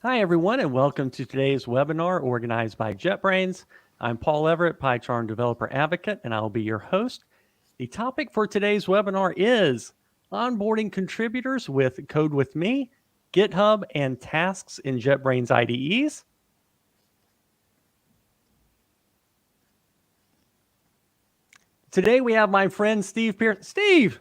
Hi, everyone, and welcome to today's webinar organized by JetBrains. I'm Paul Everett, PyCharm Developer Advocate, and I'll be your host. The topic for today's webinar is onboarding contributors with CodeWithMe, GitHub, and tasks in JetBrains IDEs. Today we have my friend Steve Piercy.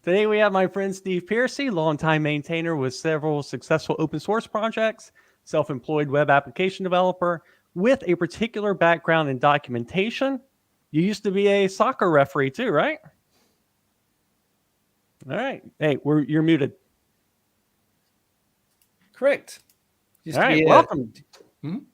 Today we have my friend Steve Piercy, longtime maintainer with several successful open source projects, self-employed web application developer with a particular background in documentation. You used to be a soccer referee too, right? All right. Hey, you're muted. Correct. All right. Welcome.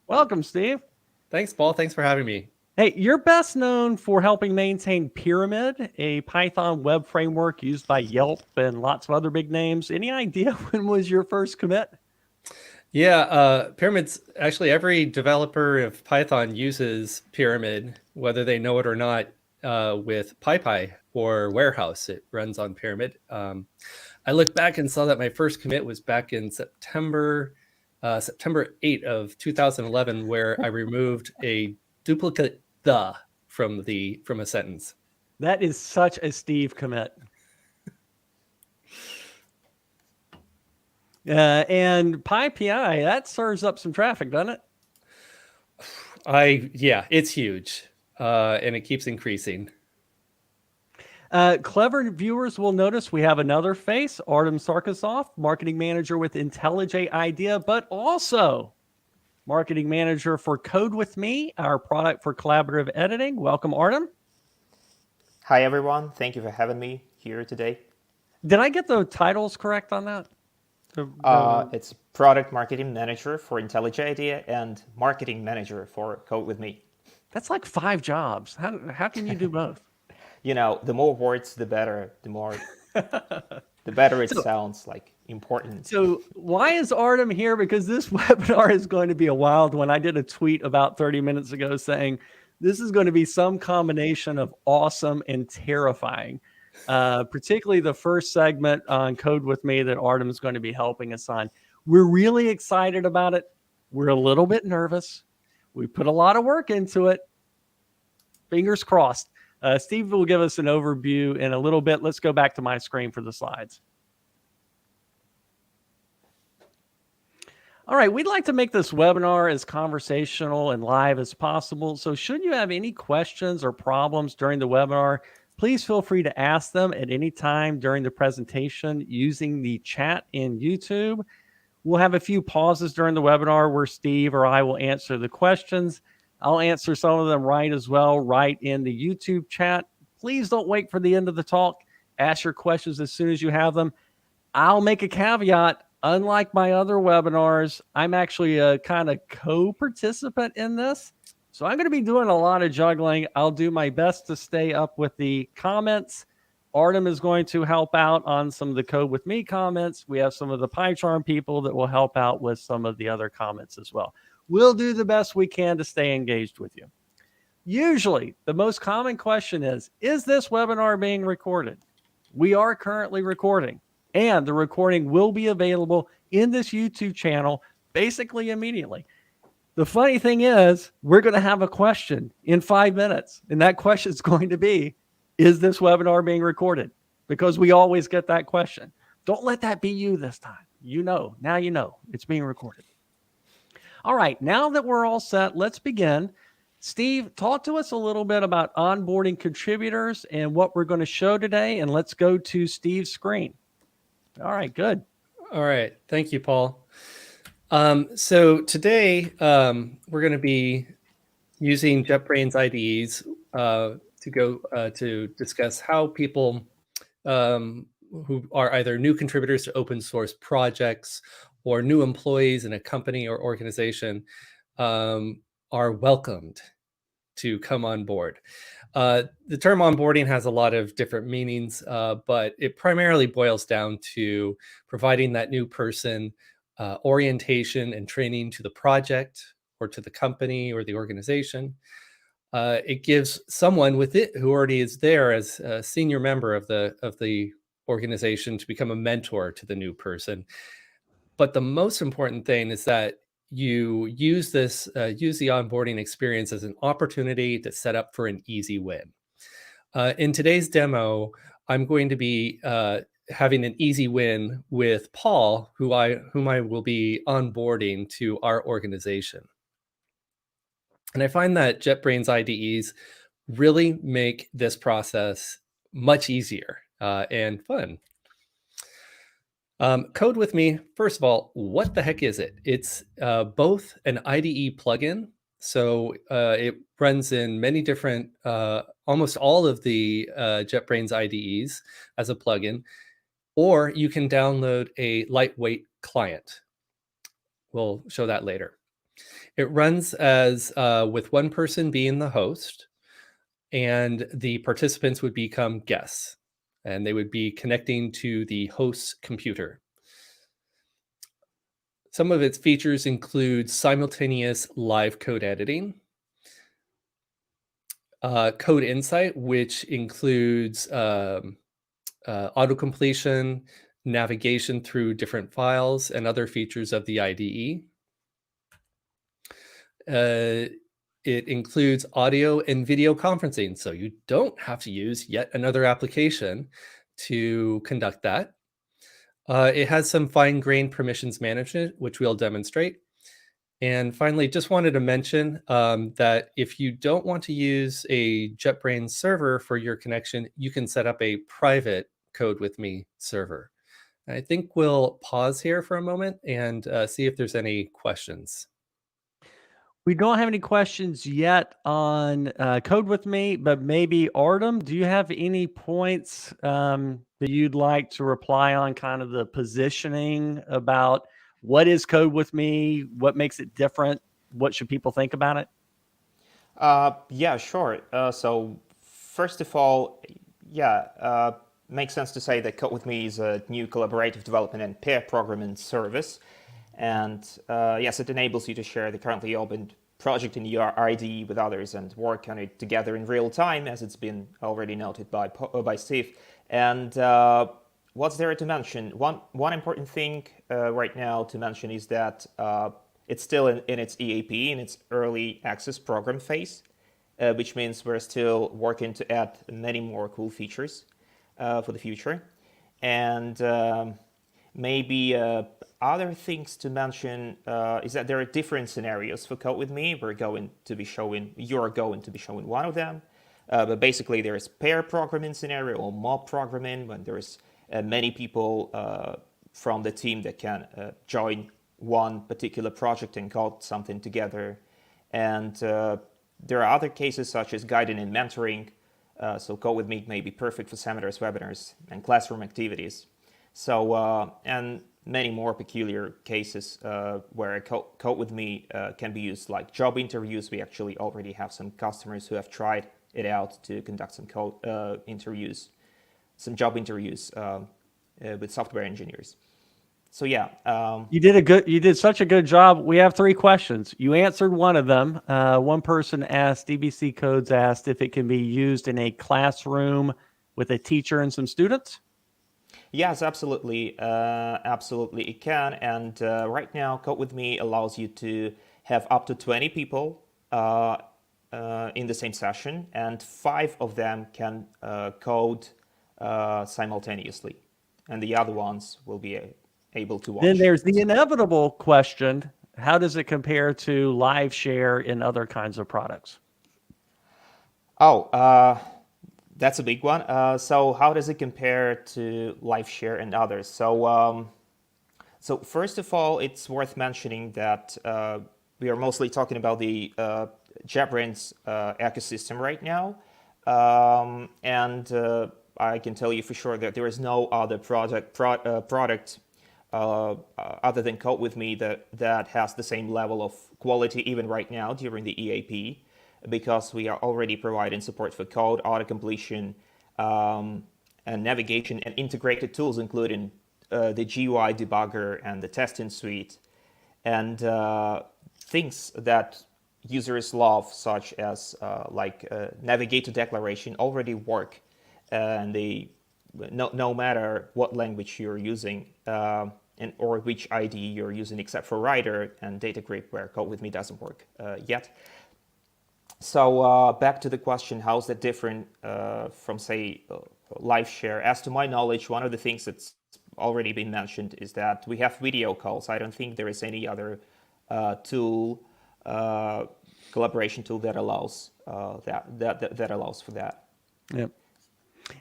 Welcome, Steve. Thanks, Paul. Thanks for having me. Hey, you're best known for helping maintain Pyramid, a Python web framework used by Yelp and lots of other big names. Any idea when was your first commit? Yeah, Pyramid's actually every developer of Python uses Pyramid, whether they know it or not, with PyPy or Warehouse. It runs on Pyramid. I looked back and saw that my first commit was back in September 8 of 2011, where I removed a duplicate "the" from a sentence. That is such a Steve commit. And PyPI, that serves up some traffic, doesn't it? Yeah, it's huge, and it keeps increasing. Clever viewers will notice we have another face, Artem Sarkisov, marketing manager with IntelliJ IDEA, but also marketing manager for CodeWithMe, our product for collaborative editing. Welcome, Artem. Hi, everyone. Thank you for having me here today. Did I get the titles correct on that? It's product marketing manager for IntelliJ IDEA and marketing manager for CodeWithMe. That's like 5 jobs. How can you do both? You know, the more words, the better. The better it sounds like important. So why is Artem here? Because this webinar is going to be a wild one. I did a tweet about 30 minutes ago saying this is going to be some combination of awesome and terrifying. Particularly the first segment on CodeWithMe that Artem is going to be helping us on. We're really excited about it. We're a little bit nervous. We put a lot of work into it. Fingers crossed. Steve will give us an overview in a little bit. Let's go back to my screen for the slides. All right, we'd like to make this webinar as conversational and live as possible. So should you have any questions or problems during the webinar, please feel free to ask them at any time during the presentation using the chat in YouTube. We'll have a few pauses during the webinar where Steve or I will answer the questions. I'll answer some of them right as well, right in the YouTube chat. Please don't wait for the end of the talk. Ask your questions as soon as you have them. I'll make a caveat. Unlike my other webinars, I'm actually a kind of co-participant in this. So I'm going to be doing a lot of juggling. I'll do my best to stay up with the comments. Artem is going to help out on some of the CodeWithMe comments. We have some of the PyCharm people that will help out with some of the other comments as well. We'll do the best we can to stay engaged with you. Usually, the most common question is this webinar being recorded? We are currently recording, and the recording will be available in this YouTube channel basically immediately. The funny thing is, we're going to have a question in 5 minutes, and that question is going to be, is this webinar being recorded? Because we always get that question. Don't let that be you this time. You know, now you know it's being recorded. All right, now that we're all set, let's begin. Steve, talk to us a little bit about onboarding contributors and what we're going to show today, and let's go to Steve's screen. All right, good. All right, thank you, Paul. So today we're going to be using JetBrains IDEs to discuss how people who are either new contributors to open source projects or new employees in a company or organization are welcomed to come on board. The term onboarding has a lot of different meanings, but it primarily boils down to providing that new person orientation and training to the project or to the company or the organization. It gives someone with it who already is there as a senior member of the organization to become a mentor to the new person. But the most important thing is that you use the onboarding experience as an opportunity to set up for an easy win. In today's demo, I'm going to be having an easy win with Paul, whom I will be onboarding to our organization. And I find that JetBrains IDEs really make this process much easier and fun. CodeWithMe, first of all, what the heck is it? It's both an IDE plugin, so it runs in many different, almost all of the JetBrains IDEs as a plugin, or you can download a lightweight client. We'll show that later. It runs as with one person being the host, and the participants would become guests, and they would be connecting to the host's computer. Some of its features include simultaneous live code editing, code insight, which includes auto-completion, navigation through different files, and other features of the IDE. It includes audio and video conferencing, so you don't have to use yet another application to conduct that. It has some fine-grained permissions management, which we'll demonstrate. And finally, just wanted to mention that if you don't want to use a JetBrains server for your connection, you can set up a private CodeWithMe server. I think we'll pause here for a moment and see if there's any questions. We don't have any questions yet on CodeWithMe, but maybe Artem, do you have any points that you'd like to reply on, kind of the positioning about what is CodeWithMe, what makes it different, what should people think about it? Yeah, sure. So first of all, makes sense to say that CodeWithMe is a new collaborative development and pair programming service. And yes, it enables you to share the currently open project in your IDE with others and work on it together in real time, as it's been already noted by Steve. And what's there to mention? One important thing right now to mention is that it's still in its EAP, in its early access program phase, which means we're still working to add many more cool features for the future. And maybe other things to mention is that there are different scenarios for CodeWithMe. You're going to be showing one of them. But basically, there's pair programming scenario or mob programming, when there's many people from the team that can join one particular project and code something together. And there are other cases such as guiding and mentoring. So CodeWithMe may be perfect for seminars, webinars, and classroom activities. So, and many more peculiar cases where CodeWithMe can be used, like job interviews. We actually already have some customers who have tried it out to conduct some job interviews with software engineers. So yeah, you did such a good job. We have 3 questions. You answered one of them. One person asked, DBC Codes asked if it can be used in a classroom with a teacher and some students. Yes, absolutely. Absolutely, it can. And right now, CodeWithMe allows you to have up to 20 people in the same session, and 5 of them can code simultaneously, and the other ones will be able to watch. Then there's the inevitable question: how does it compare to live share in other kinds of products? That's a big one. So how does it compare to live share and others? So first of all, it's worth mentioning that we are mostly talking about the JetBrains ecosystem right now. And I can tell you for sure that there is no other product other than CodeWithMe that has the same level of quality even right now during the EAP, because we are already providing support for code, auto-completion, and navigation, and integrated tools, including the GUI debugger and the testing suite, and things that users love, such as navigator declaration, already work, and they no matter what language you're using. or which IDE you're using, except for Writer and Data Grip, where CodeWithMe doesn't work yet. So back to the question, how is that different from, say, live share? As to my knowledge, one of the things that's already been mentioned is that we have video calls. I don't think there is any other tool, collaboration tool that allows that allows for that. Yep.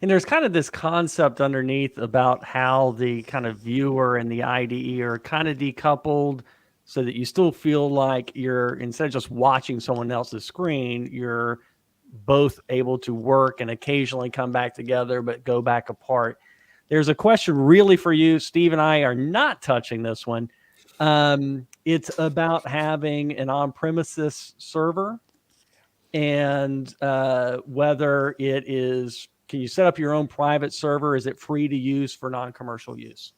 And there's kind of this concept underneath about how the kind of viewer and the IDE are kind of decoupled, so that you still feel like you're, instead of just watching someone else's screen, you're both able to work and occasionally come back together, but go back apart. There's a question really for you. Steve and I are not touching this one. It's about having an on-premises server, and whether it is, can you set up your own private server? Is it free to use for non-commercial use?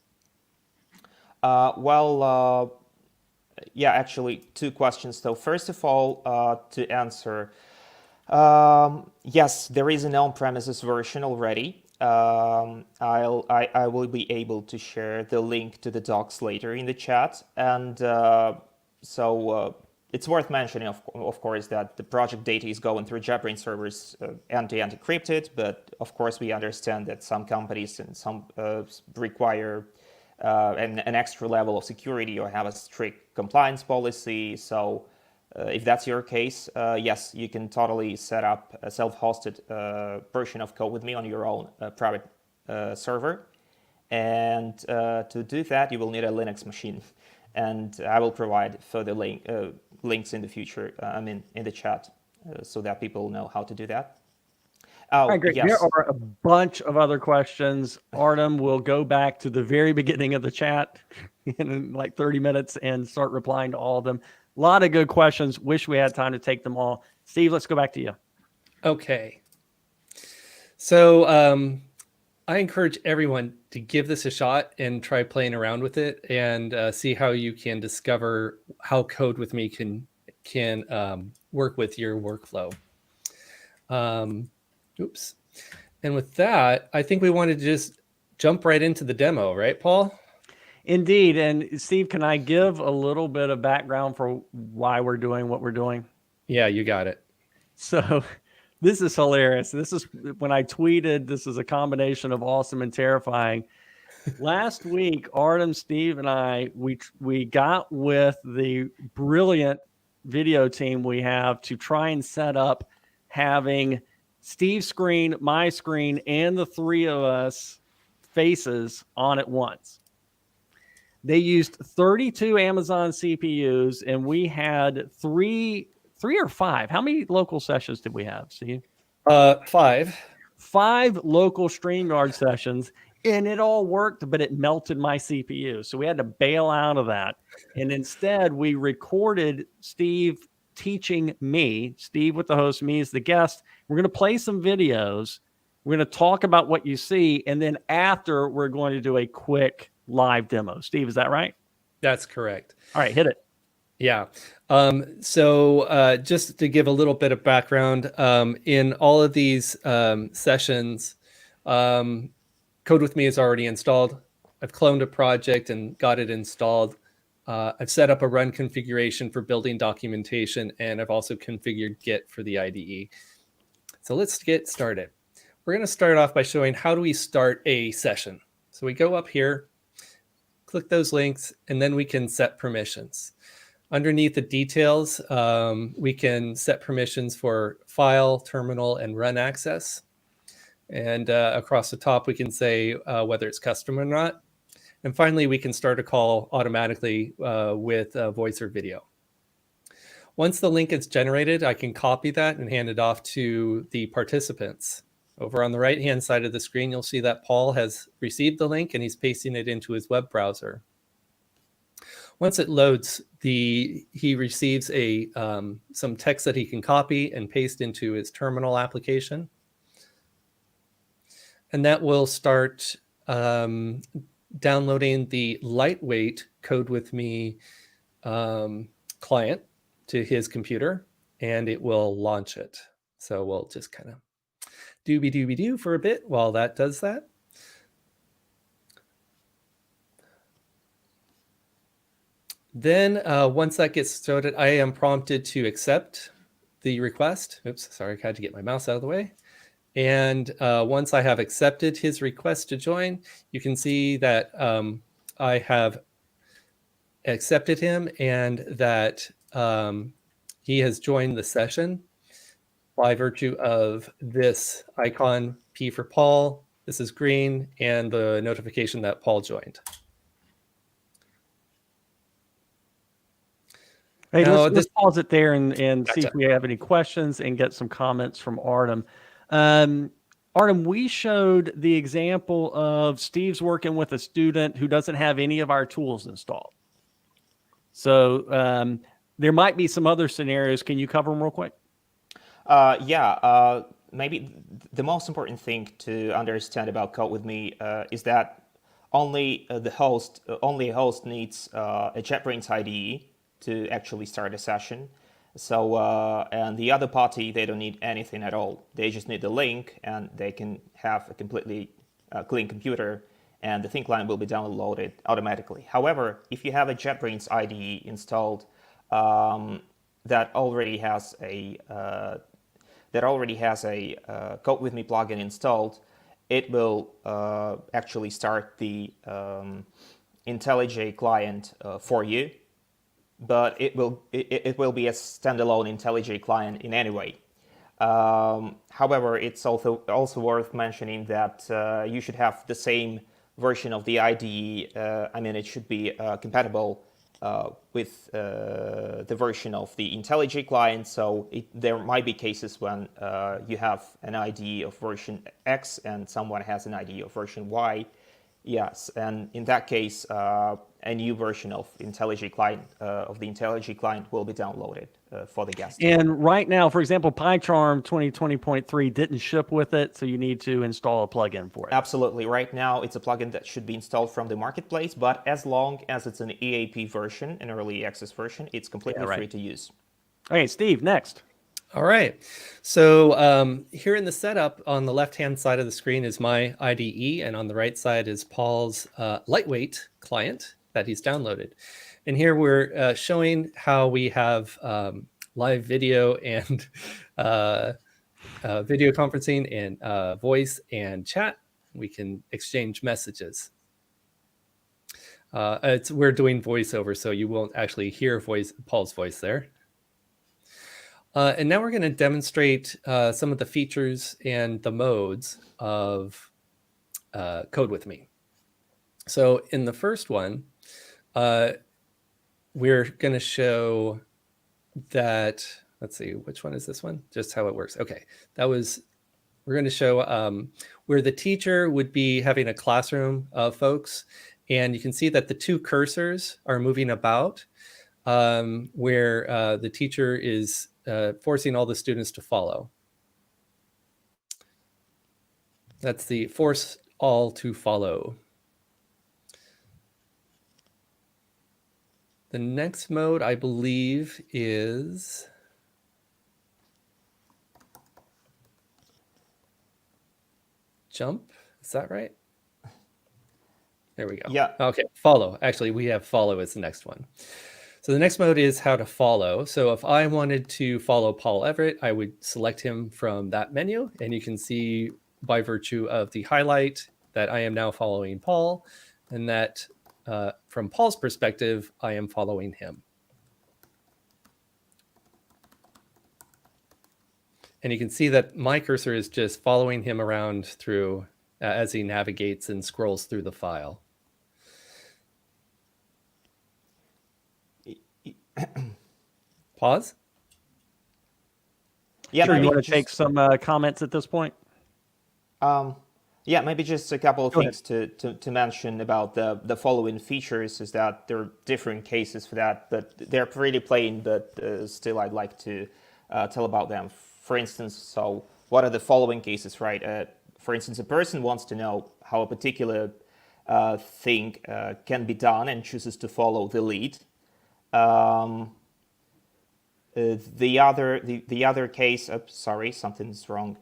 Yeah, actually, two questions. So first of all, to answer, yes, there is an on-premises version already. I will be able to share the link to the docs later in the chat. And it's worth mentioning, of course, that the project data is going through JetBrains servers end-to-end encrypted. But of course, we understand that some companies and some require an extra level of security or have a strict compliance policy. So if that's your case, yes, you can totally set up a self-hosted version of CodeWithMe on your own private server. And to do that, you will need a Linux machine. And I will provide further links in the future, in the chat, so that people know how to do that. All right, great. Yes. There are a bunch of other questions. Artem will go back to the very beginning of the chat in like 30 minutes and start replying to all of them. A lot of good questions. Wish we had time to take them all. Steve, let's go back to you. Okay. So I encourage everyone to give this a shot and try playing around with it, and see how you can discover how CodeWithMe can work with your workflow. Oops. And with that, I think we wanted to just jump right into the demo, right, Paul? Indeed. And Steve, can I give a little bit of background for why we're doing what we're doing? Yeah, you got it. So this is hilarious. This is when I tweeted, this is a combination of awesome and terrifying. Last week, Artem, Steve, and I, we got with the brilliant video team we have to try and set up having Steve's screen, my screen, and the three of us faces on at once. They used 32 Amazon CPUs, and we had three or five. How many local sessions did we have, Steve? 5. 5 local StreamYard sessions, and it all worked, but it melted my CPU. So we had to bail out of that. And instead, we recorded Steve teaching me, Steve with the host, me as the guest. We're going to play some videos. We're going to talk about what you see. And then after, we're going to do a quick live demo. Steve, is that right? That's correct. All right, hit it. Yeah. So just to give a little bit of background, in all of these sessions, CodeWithMe is already installed. I've cloned a project and got it installed. I've set up a run configuration for building documentation, and I've also configured Git for the IDE. So let's get started. We're going to start off by showing how do we start a session. So we go up here, click those links, and then we can set permissions. Underneath the details, we can set permissions for file, terminal, and run access. And across the top, we can say whether it's custom or not. And finally, we can start a call automatically with voice or video. Once the link is generated, I can copy that and hand it off to the participants. Over on the right-hand side of the screen, you'll see that Paul has received the link and he's pasting it into his web browser. Once it loads, he receives some text that he can copy and paste into his terminal application. And that will start downloading the lightweight CodeWithMe client to his computer, and it will launch it. So we'll just kind of doobie-doobie-doo for a bit while that does that. Then once that gets started, I am prompted to accept the request. Oops, sorry, I had to get my mouse out of the way. And once I have accepted his request to join, you can see that I have accepted him and that he has joined the session by virtue of this icon, P for Paul. This is green, and the notification that Paul joined. Hey, Now, let's pause it there and see Gotcha. if we have any questions and get some comments from Artem. Artem, we showed the example of Steve's working with a student who doesn't have any of our tools installed. So there might be some other scenarios. Can you cover them real quick? Maybe the most important thing to understand about CodeWithMe is that only a host needs a JetBrains IDE to actually start a session. So and the other party, they don't need anything at all. They just need the link, and they can have a completely clean computer, and the thin client will be downloaded automatically. However, if you have a JetBrains IDE installed that already has a CodeWithMe plugin installed, it will actually start the IntelliJ client for you, but it will be a standalone IntelliJ client in any way. However, it's also worth mentioning that you should have the same version of the IDE. It should be compatible with the version of the IntelliJ client. So there might be cases when you have an IDE of version X and someone has an IDE of version Y. Yes, and in that case, a new version of IntelliJ client will be downloaded for the guest. And right now, for example, PyCharm 2020.3 didn't ship with it, so you need to install a plugin for it. Absolutely. Right now, it's a plugin that should be installed from the marketplace, but as long as it's an EAP version, an early access version, it's completely free to use. Okay, Steve, next. All right. So here in the setup, on the left-hand side of the screen is my IDE, and on the right side is Paul's lightweight client that he's downloaded. And here we're showing how we have live video and video conferencing and voice and chat. We can exchange messages. We're doing voiceover, so you won't actually hear Paul's voice there. And now we're going to demonstrate some of the features and the modes of CodeWithMe. So in the first one, we're going to show that, let's see, which one is this one? Just how it works. Okay, we're going to show where the teacher would be having a classroom of folks. And you can see that the two cursors are moving about where the teacher is forcing all the students to follow. That's the force all to follow. The next mode, I believe, is jump. Is that right? There we go. Yeah. Okay, follow. Actually, we have follow as the next one. So the next mode is how to follow. So if I wanted to follow Paul Everett, I would select him from that menu. And you can see by virtue of the highlight that I am now following Paul, and that from Paul's perspective, I am following him. And you can see that my cursor is just following him around through as he navigates and scrolls through the file. Pause. Yeah, sure, you want to take some comments at this point? Yeah, maybe just a couple of things to mention about the following features is that there are different cases for that, but they're pretty plain, but still I'd like to tell about them. For instance, so what are the following cases, right? For instance, a person wants to know how a particular thing can be done and chooses to follow the lead. The other case, sorry, something's wrong.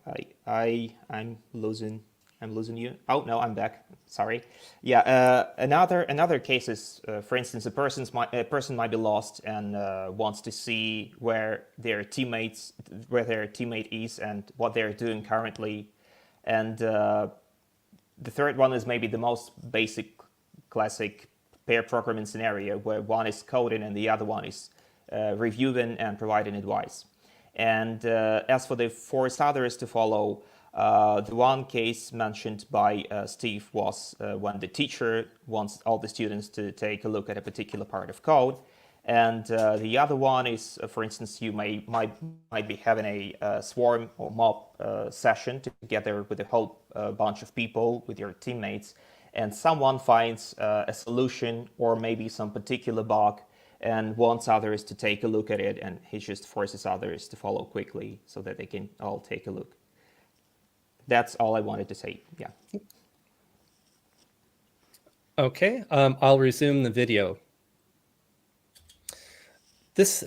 I'm losing I'm losing you. Oh no, I'm back. Sorry. Yeah. Another case is, for instance, a person might be lost and wants to see where their teammate is and what they're doing currently. And the third one is maybe the most basic, classic pair programming scenario where one is coding and the other one is reviewing and providing advice. And as for the forced others to follow, the one case mentioned by Steve was when the teacher wants all the students to take a look at a particular part of code. And the other one is, for instance, you might be having a swarm or mob session together with a whole bunch of people, with your teammates, and someone finds a solution or maybe some particular bug and wants others to take a look at it, and he just forces others to follow quickly so that they can all take a look. That's all I wanted to say. Yeah. Okay, I'll resume the video. This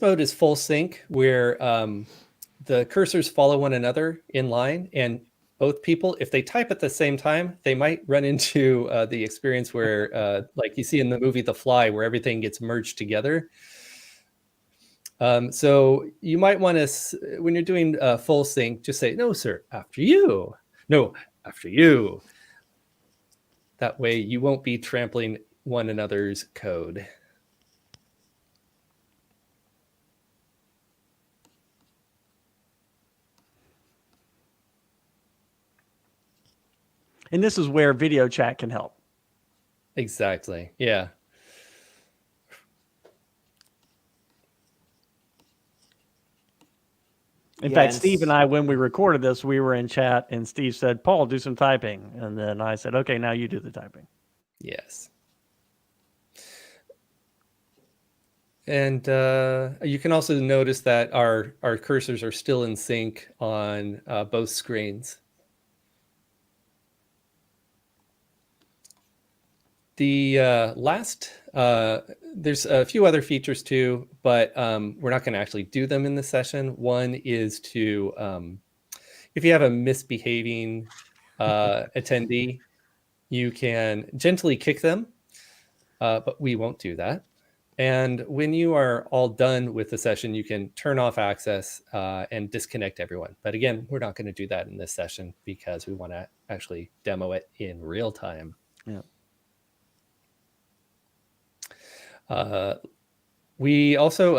mode is full sync, where the cursors follow one another in line, and both people, if they type at the same time, they might run into the experience where, like you see in the movie The Fly, where everything gets merged together. So you might want to, when you're doing full sync, just say, no, sir, after you. No, after you. That way you won't be trampling one another's code. And this is where video chat can help. Exactly. Yeah. In fact, Steve and I, when we recorded this, we were in chat and Steve said, Paul, do some typing. And then I said, okay, now you do the typing. Yes. And you can also notice that our cursors are still in sync on both screens. The there's a few other features too, but we're not going to actually do them in this session. One is to, if you have a misbehaving attendee, you can gently kick them, but we won't do that. And when you are all done with the session, you can turn off access and disconnect everyone. But again, we're not going to do that in this session because we want to actually demo it in real time. Yeah. We also,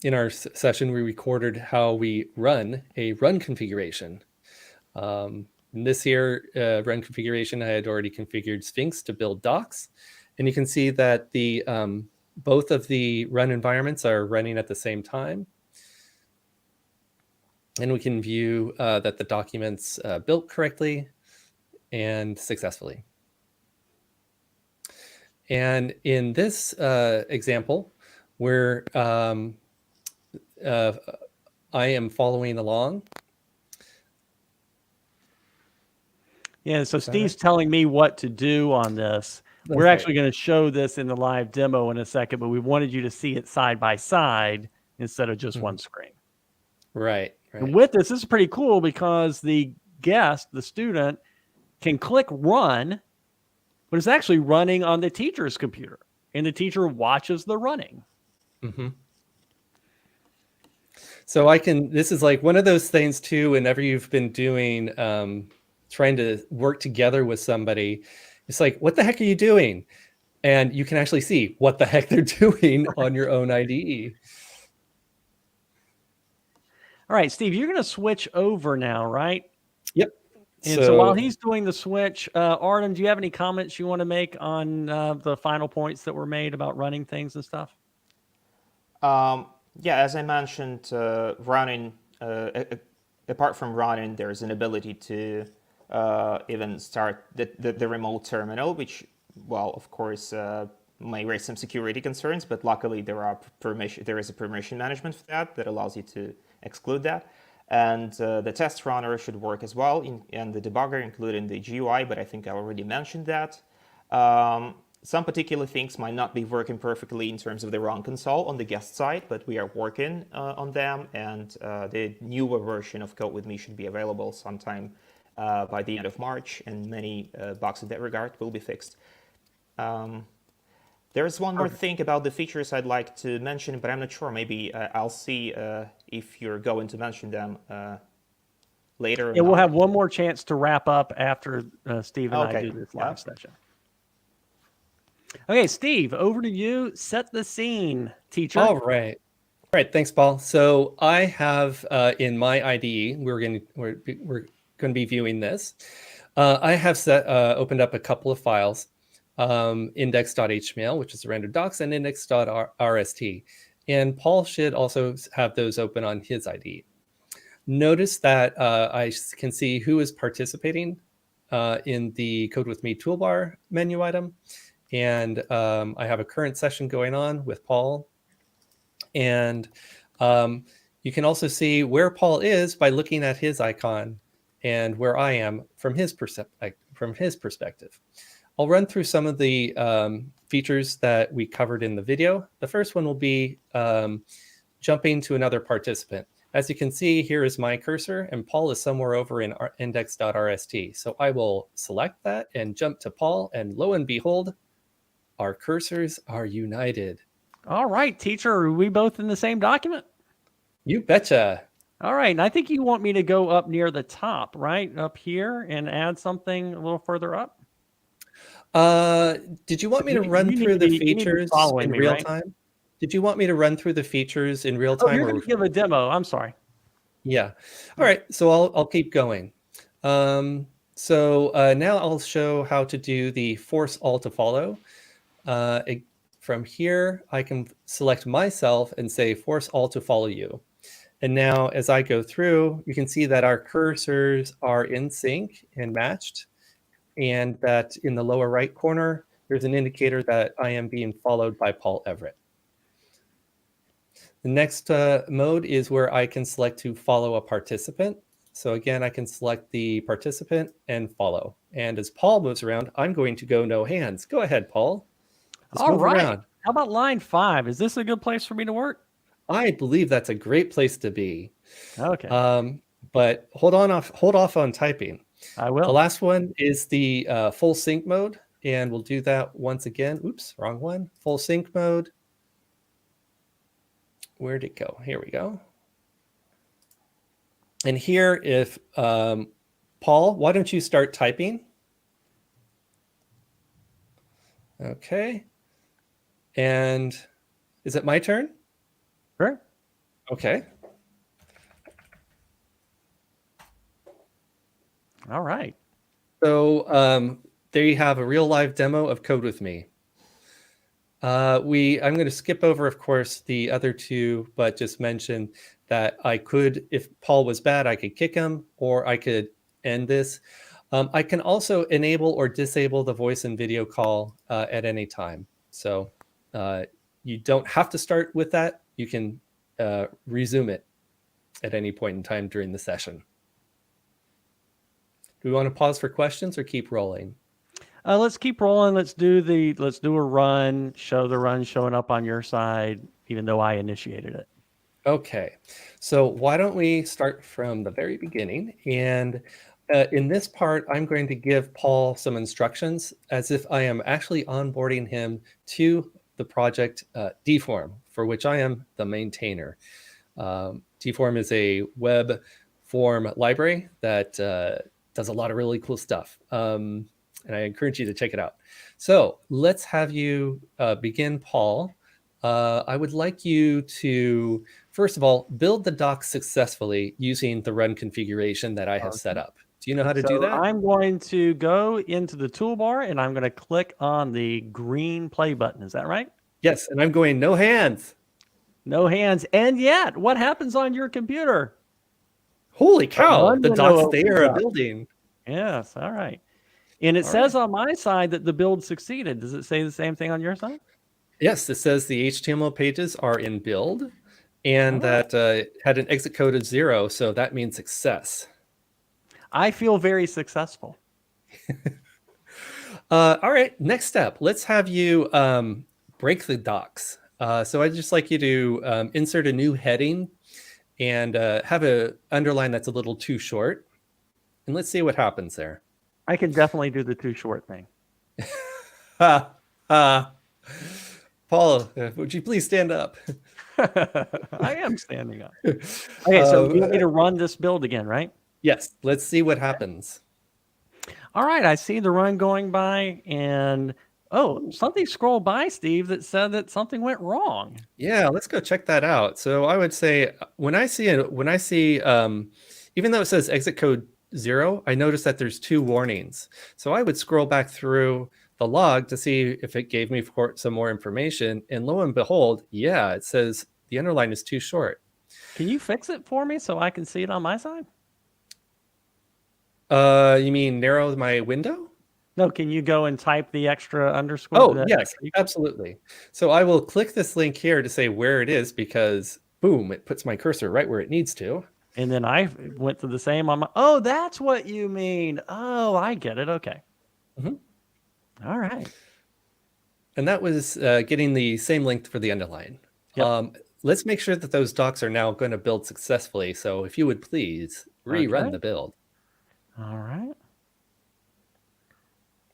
in our session, we recorded how we run a run configuration. In this here run configuration, I had already configured Sphinx to build docs. And you can see that the both of the run environments are running at the same time. And we can view that the documents built correctly and successfully. And in this example, where I am following along. Yeah, so Steve's telling me what to do on this. That's We're right. actually going to show this in the live demo in a second, but we wanted you to see it side by side instead of just one screen. Right. And with this is pretty cool because the guest, the student, can click run, but it's actually running on the teacher's computer, and the teacher watches the running. Mm-hmm. So I can, this is like one of those things too, whenever you've been doing, trying to work together with somebody, it's like, what the heck are you doing? And you can actually see what the heck they're doing on your own IDE. All right, Steve, you're going to switch over now, right? Yep. And so while he's doing the switch, Artem, do you have any comments you want to make on the final points that were made about running things and stuff? Yeah, as I mentioned, running, apart from running, there's an ability to even start the remote terminal, which, well, of course, may raise some security concerns, but luckily there is a permission management for that allows you to exclude that. And the test runner should work as well, and the debugger, including the GUI, but I think I already mentioned that. Some particular things might not be working perfectly in terms of the run console on the guest side, but we are working on them, and the newer version of CodeWithMe should be available sometime by the end of March, and many bugs in that regard will be fixed. There's one more thing about the features I'd like to mention, but I'm not sure. Maybe I'll see if you're going to mention them later. Yeah, we'll have one more chance to wrap up after Steve and I Okay, do this live session. Okay, Steve, over to you. Set the scene, teacher. All right. All right. Thanks, Paul. So I have in my IDE, we're going to be viewing this. I have opened up a couple of files, index.html, which is a render docs, and index.rst. And Paul should also have those open on his IDE. Notice that I can see who is participating in the CodeWithMe toolbar menu item. And I have a current session going on with Paul. And you can also see where Paul is by looking at his icon and where I am from his perspective. I'll run through some of the features that we covered in the video. The first one will be jumping to another participant. As you can see, here is my cursor, and Paul is somewhere over in index.rst. So I will select that and jump to Paul, and lo and behold, our cursors are united. All right, teacher, are we both in the same document? You betcha. All right, and I think you want me to go up near the top, right? Up here and add something a little further up? Did you want me to run through the features in real time? Did you want me to run through the features in real time? Oh, you're going to give a demo. I'm sorry. Yeah. All right, so I'll keep going. Now I'll show how to do the force all to follow. From here, I can select myself and say force all to follow you. And now as I go through, you can see that our cursors are in sync and matched, and that in the lower right corner, there's an indicator that I am being followed by Paul Everett. The next mode is where I can select to follow a participant. So again, I can select the participant and follow. And as Paul moves around, I'm going to go no hands. Go ahead, Paul. All right. How about line 5? Is this a good place for me to work? I believe that's a great place to be. Okay. But hold off on typing. I will. The last one is the full sync mode, and we'll do that once again. Oops, wrong one. Full sync mode. Where'd it go? Here we go. And here, if Paul, why don't you start typing? Okay. And is it my turn? Sure. Okay. All right. So there you have a real live demo of CodeWithMe. I'm going to skip over, of course, the other two, but just mention that I could, if Paul was bad, I could kick him, or I could end this. I can also enable or disable the voice and video call at any time. So you don't have to start with that. You can resume it at any point in time during the session. Do we want to pause for questions or keep rolling? Let's keep rolling. Let's do a run, show the run showing up on your side, even though I initiated it. Okay, so why don't we start from the very beginning? And in this part, I'm going to give Paul some instructions as if I am actually onboarding him to the project Deform, for which I am the maintainer. Deform is a web form library that does a lot of really cool stuff. And I encourage you to check it out. So let's have you begin, Paul. I would like you to, first of all, build the docs successfully using the run configuration that I have set up. Do you know how to do that? I'm going to go into the toolbar and I'm going to click on the green play button. Is that right? Yes, and I'm going no hands. No hands. And yet, what happens on your computer? Holy cow, the docs they are building. Yes, all right. And it says on my side that the build succeeded. Does it say the same thing on your side? Yes, it says the HTML pages are in build and that had an exit code of 0, so that means success. I feel very successful. All right, next step. Let's have you break the docs. So I'd just like you to insert a new heading and have an underline that's a little too short. and let's see what happens there. I can definitely do the too short thing. Ha, ha. Paul, would you please stand up? I am standing up. Okay, so you want me to run this build again, right? Yes, let's see what happens. All right, I see the run going by, and oh, something scrolled by, Steve, that said that something went wrong. Yeah, let's go check that out. So I would say when I see even though it says exit code 0, I notice that there's 2 warnings. So I would scroll back through the log to see if it gave me some more information. And lo and behold, yeah, it says the underline is too short. Can you fix it for me so I can see it on my side? You mean narrow my window? No, can you go and type the extra underscore? Oh, yes, absolutely. So I will click this link here to say where it is because, boom, it puts my cursor right where it needs to. And then I went to the same on my, oh, that's what you mean. Oh, I get it. Okay. Mm-hmm. All right. And that was getting the same length for the underline. Yep. Let's make sure that those docs are now going to build successfully. So if you would please rerun the build. All right.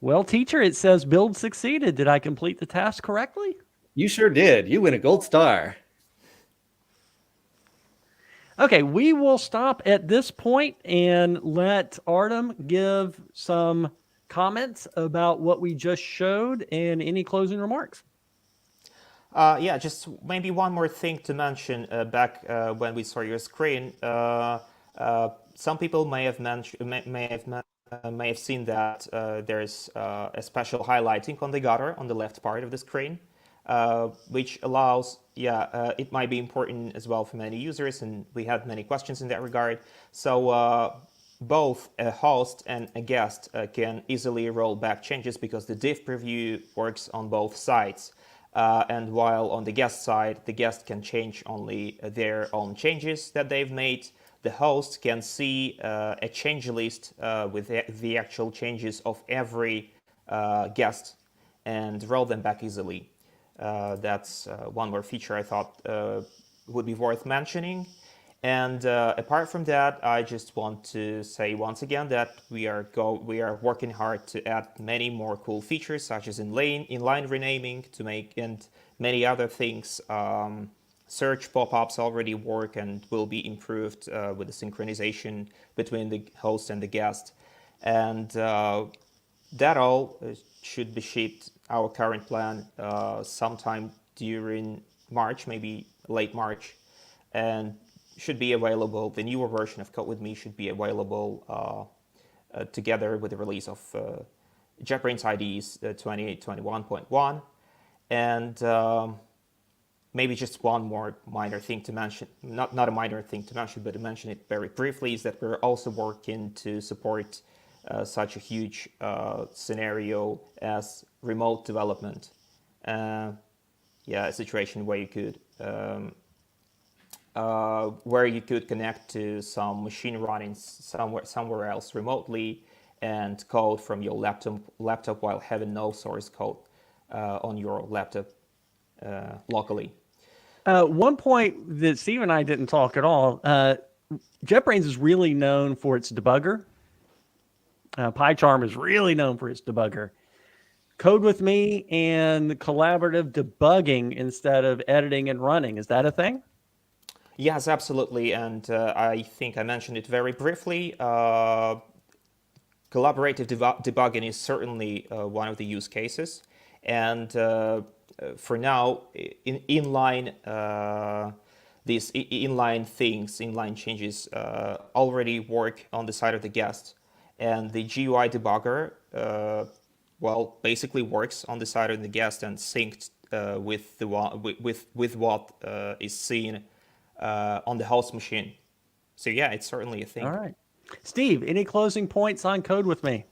Well, teacher, it says build succeeded. Did I complete the task correctly? You sure did. You win a gold star. Okay, we will stop at this point and let Artem give some comments about what we just showed and any closing remarks. Yeah, just maybe one more thing to mention back when we saw your screen. Some people may have seen that there's a special highlighting on the gutter on the left part of the screen, which allows, it might be important as well for many users, and we had many questions in that regard. So both a host and a guest can easily roll back changes because the diff preview works on both sides. And while on the guest side, the guest can change only their own changes that they've made, the host can see a change list with the actual changes of every guest and roll them back easily. That's one more feature I thought would be worth mentioning. And apart from that, I just want to say once again that we are working hard to add many more cool features, such as inline renaming to make, and many other things. Search pop-ups already work and will be improved with the synchronization between the host and the guest. And that all should be shipped, our current plan, sometime during March, maybe late March, and should be available. The newer version of CodeWithMe should be available together with the release of JetBrains IDEs 2021.1. And maybe just one more minor thing to mention, not a minor thing to mention, but to mention it very briefly, is that we're also working to support such a huge scenario as remote development. A situation where you could connect to some machine running somewhere else remotely and code from your laptop while having no source code on your laptop locally. One point that Steve and I didn't talk at all, JetBrains is really known for its debugger. PyCharm is really known for its debugger. CodeWithMe and collaborative debugging instead of editing and running, is that a thing? Yes, absolutely. And I think I mentioned it very briefly. Collaborative debugging is certainly one of the use cases. And for now, inline changes already work on the side of the guest. And the GUI debugger, basically works on the side of the guest and synced with what is seen on the host machine. So yeah, it's certainly a thing. All right. Steve, any closing points on CodeWithMe?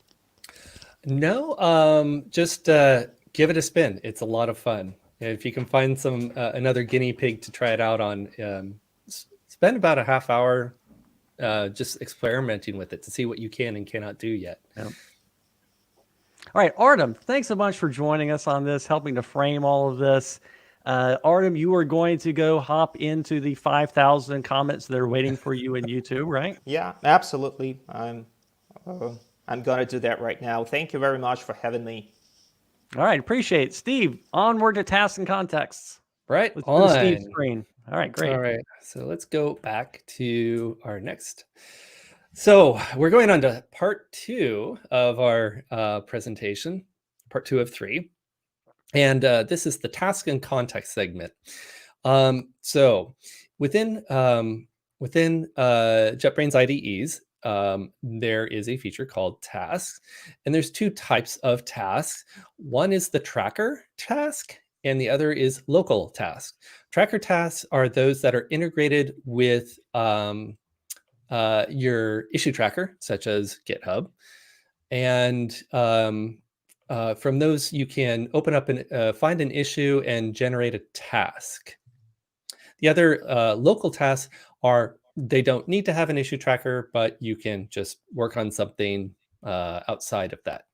No, just give it a spin. It's a lot of fun. If you can find another guinea pig to try it out on, spend about a half hour just experimenting with it to see what you can and cannot do yet. Yep. All right, Artem, thanks so much for joining us on this, helping to frame all of this. Artem, you are going to go hop into the 5,000 comments that are waiting for you in YouTube, right? Yeah, absolutely. I'm I'm going to do that right now. Thank you very much for having me. All right, appreciate it. Steve, onward to tasks and contexts. Right Let's on. go to Steve's screen. All right, great. All right, so let's go back to our next. So we're going on to part 2 of our presentation, part 2 of 3. And this is the task and context segment. So within JetBrains IDEs, there is a feature called tasks, and there's 2 types of tasks. One is the tracker task, and the other is local task. Tracker tasks are those that are integrated with your issue tracker, such as GitHub, and from those you can open up and find an issue and generate a task. The other local tasks they don't need to have an issue tracker, but you can just work on something outside of that.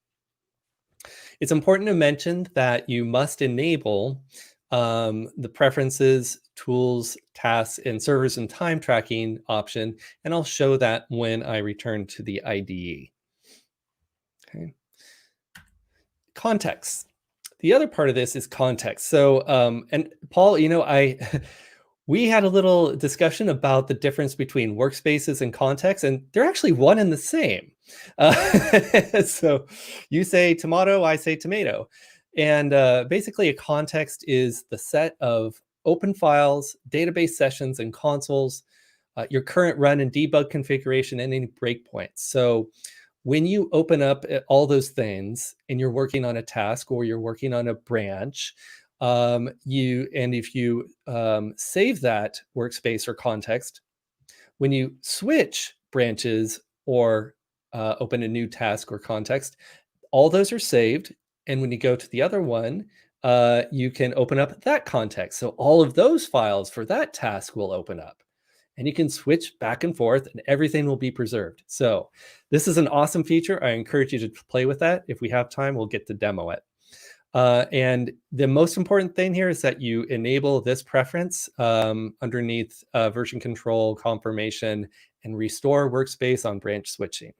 It's important to mention that you must enable the preferences, tools, tasks, and servers and time tracking option, and I'll show that when I return to the IDE. Okay. Context. The other part of this is context. So, and Paul, we had a little discussion about the difference between workspaces and context, and they're actually one and the same. So you say tomato, I say tomato. And basically a context is the set of open files, database sessions, and consoles, your current run and debug configuration, and any breakpoints. So when you open up all those things and you're working on a task or you're working on a branch, if you save that workspace or context, when you switch branches or open a new task or context, all those are saved. And when you go to the other one, you can open up that context. So all of those files for that task will open up. And you can switch back and forth and everything will be preserved. So this is an awesome feature. I encourage you to play with that. If we have time, we'll get to demo it. And the most important thing here is that you enable this preference underneath version control, confirmation, and restore workspace on branch switching.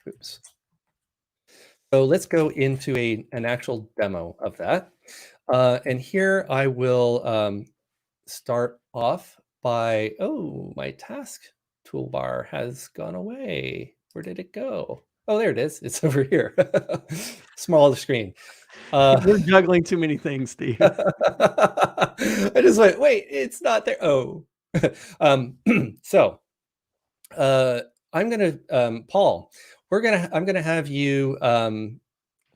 Oops. So let's go into an actual demo of that. And here I will start off by, my task toolbar has gone away. Where did it go? Oh, there it is. It's over here. Smaller screen. You're juggling too many things, Steve. I just went, wait, it's not there. Oh. So I'm gonna, Paul, I'm gonna have you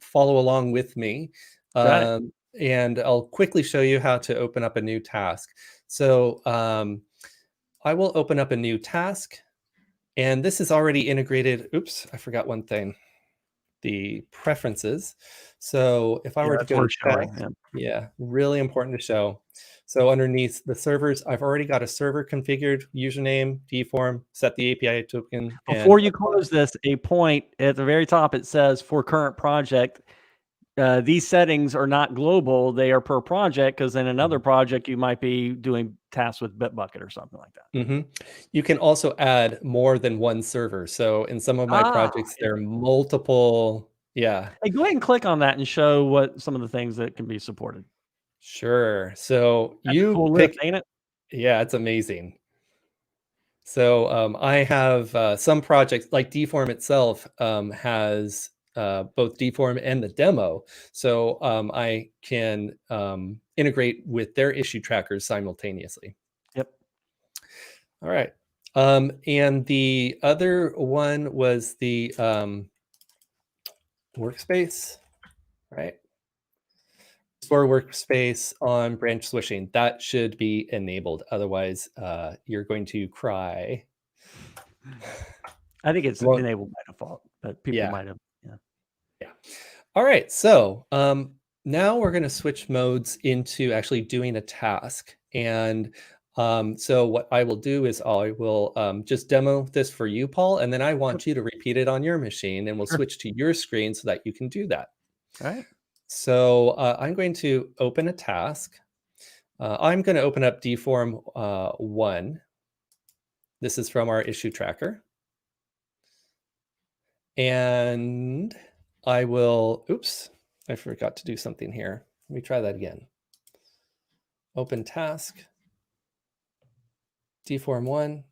follow along with me. And I'll quickly show you how to open up a new task. So I will open up a new task. And this is already integrated. Oops, I forgot one thing. The preferences. So if I were to go to task, really important to show. So underneath the servers, I've already got a server configured, username, deform, set the API token. Before you close this, a point at the very top, it says for current project, these settings are not global. They are per project, because in another project, you might be doing tasks with Bitbucket or something like that. Mm-hmm. You can also add more than one server. So in some of my projects, there are multiple. Yeah. Hey, go ahead and click on that and show what some of the things that can be supported. Sure. So That's a cool list, ain't it? Yeah, it's amazing. So I have some projects, like Deform itself has both Deform and the demo. So I can integrate with their issue trackers simultaneously. Yep. All right. And the other one was the workspace, right? Store workspace on branch switching. That should be enabled. Otherwise, you're going to cry. I think it's enabled by default, but people might have. Yeah. All right. So now we're going to switch modes into actually doing a task. And so what I will do is I will just demo this for you, Paul, and then I want you to repeat it on your machine, and we'll switch to your screen so that you can do that. All right. So I'm going to open a task. I'm going to open up Deform 1. This is from our issue tracker. And I will, oops, I forgot to do something here. Let me try that again. Open task, deform 1.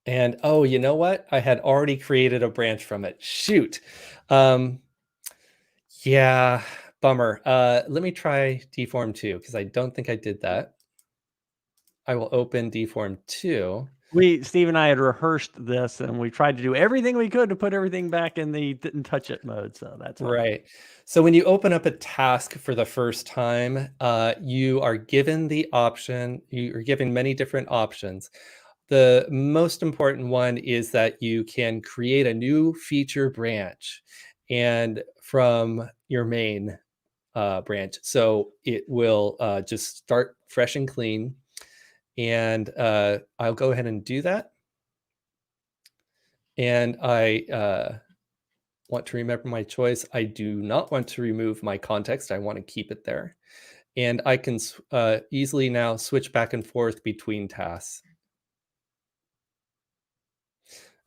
And oh, you know what? I had already created a branch from it. Shoot. Yeah, bummer. Let me try deform 2 because I don't think I did that. I will open deform 2. Steve and I had rehearsed this, and we tried to do everything we could to put everything back in the didn't touch it mode. So that's fine. Right. So when you open up a task for the first time, you are given the option, you are given many different options. The most important one is that you can create a new feature branch and from your main branch. So it will just start fresh and clean. And I'll go ahead and do that. And I want to remember my choice. I do not want to remove my context. I want to keep it there. And I can easily now switch back and forth between tasks.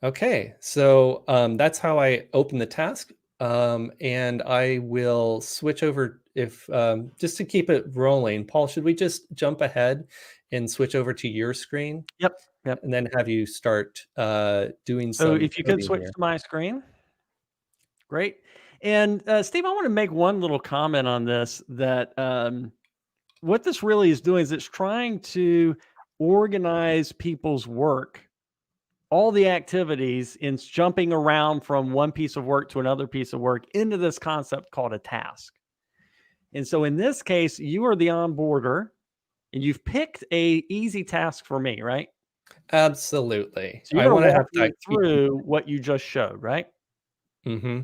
Okay, so that's how I open the task. And I will switch over if just to keep it rolling. Paul, should we just jump ahead and switch over to your screen? Yep. And then have you start doing So some if you could coding switch here. to my screen. Great. And Steve, I want to make one little comment on this, that what this really is doing is it's trying to organize people's work, all the activities, in jumping around from one piece of work to another piece of work into this concept called a task. And so in this case, you are the onboarder and you've picked a easy task for me, right? Absolutely. So you're I going want to to have walk me through what you just showed, right? Mm-hmm.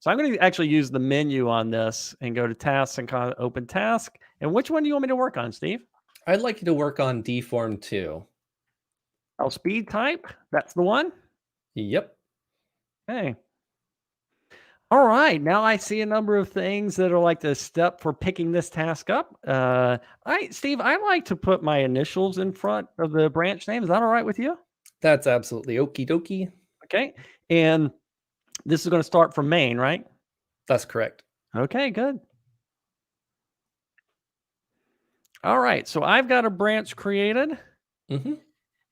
So I'm going to actually use the menu on this and go to tasks and open task. And which one do you want me to work on, Steve? I'd like you to work on deform 2. Oh, speed type. That's the one. Yep. Okay. All right. Now I see a number of things that are like the step for picking this task up. Steve, I like to put my initials in front of the branch name. Is that all right with you? That's absolutely okie dokie. Okay. And this is going to start from main, right? That's correct. Okay, good. All right. So I've got a branch created. Mm-hmm.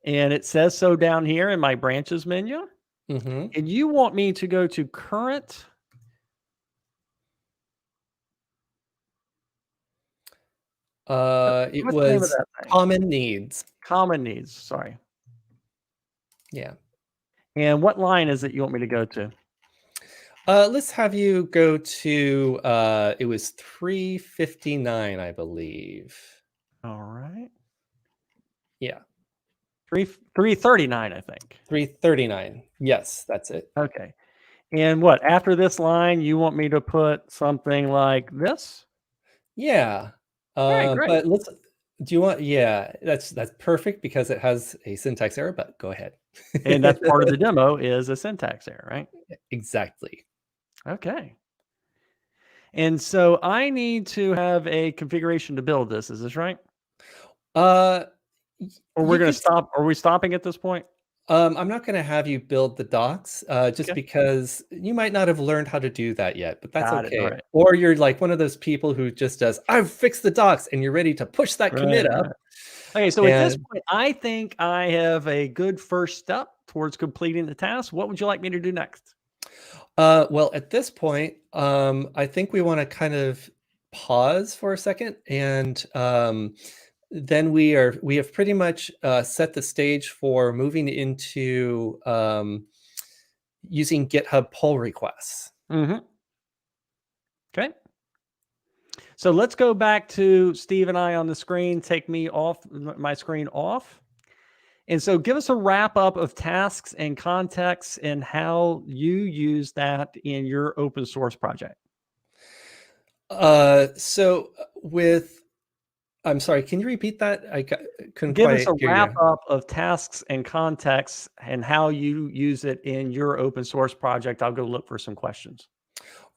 And it says so down here in my branches menu. Mm-hmm. And you want me to go to current. It What's the name of was that thing? common needs. Common needs. Sorry. Yeah. And what line is it you want me to go to? Let's have you go to, it was 359, I believe. All right. Yeah. 339, I think. 339. Yes, that's it. Okay. And what, after this line, you want me to put something like this? Yeah. All right, great. But do you want, yeah, that's perfect because it has a syntax error, but go ahead. And that's part of the demo is a syntax error, right? Exactly. Okay. And so I need to have a configuration to build this. Is this right? Uh, Or we're going to stop. Are we stopping at this point? I'm not going to have you build the docs just Okay. because you might not have learned how to do that yet, but that's Got it. okay. All right. Or you're like one of those people who just does, I've fixed the docs, and you're ready to push that commit up. Right. Okay, so at this point, I think I have a good first step towards completing the task. What would you like me to do next? Well, at this point, I think we want to kind of pause for a second, and then we have pretty much set the stage for moving into using GitHub pull requests. Mm-hmm. Okay. So let's go back to Steve and I on the screen. Take me off my screen off. And so give us a wrap up of tasks and contexts and how you use that in your open source project. I'm sorry, can you repeat that? I couldn't Give quite us a hear wrap you. up of tasks and contexts and how you use it in your open source project. I'll go look for some questions.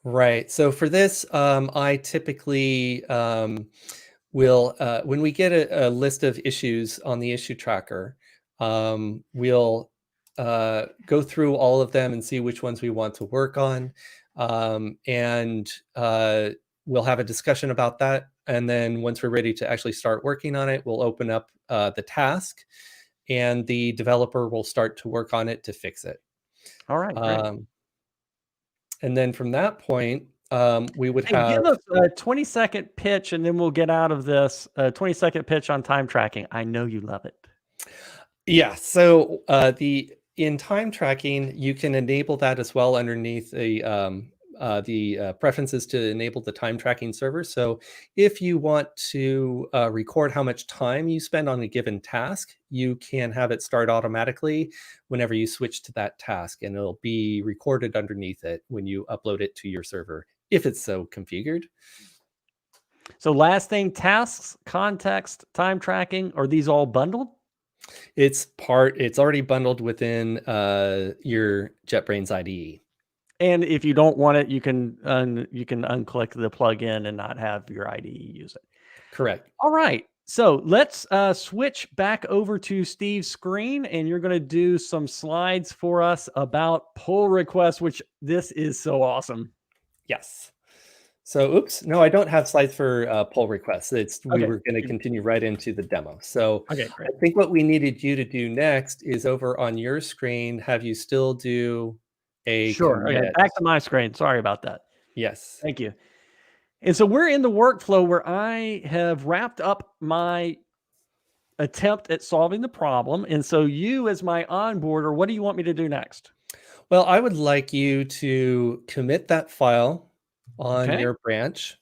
Right. So for this, I typically will, when we get a list of issues on the issue tracker, we'll go through all of them and see which ones we want to work on. And we'll have a discussion about that. And then once we're ready to actually start working on it, we'll open up the task and the developer will start to work on it to fix it. All right, great. And then from that point, we would Hey, have... give us a 20-second pitch, and then we'll get out of this. 20-second pitch on time tracking. I know you love it. Yeah, so in time tracking, you can enable that as well underneath the preferences to enable the time tracking server. So if you want to record how much time you spend on a given task, you can have it start automatically whenever you switch to that task, and it'll be recorded underneath it when you upload it to your server, if it's so configured. So last thing, tasks, context, time tracking, are these all bundled? It's already bundled within your JetBrains IDE. And if you don't want it, you can unclick the plugin and not have your IDE use it. Correct. All right. So let's switch back over to Steve's screen, and you're going to do some slides for us about pull requests, which this is so awesome. Yes. So, oops, no, I don't have slides for pull requests. We were going to continue right into the demo. So okay, great. I think what we needed you to do next is over on your screen, have you still do a Sure. commit. Okay, back to my screen. Sorry about that. Yes. Thank you. And so we're in the workflow where I have wrapped up my attempt at solving the problem. And so you, as my onboarder, what do you want me to do next? Well, I would like you to commit that file on your branch,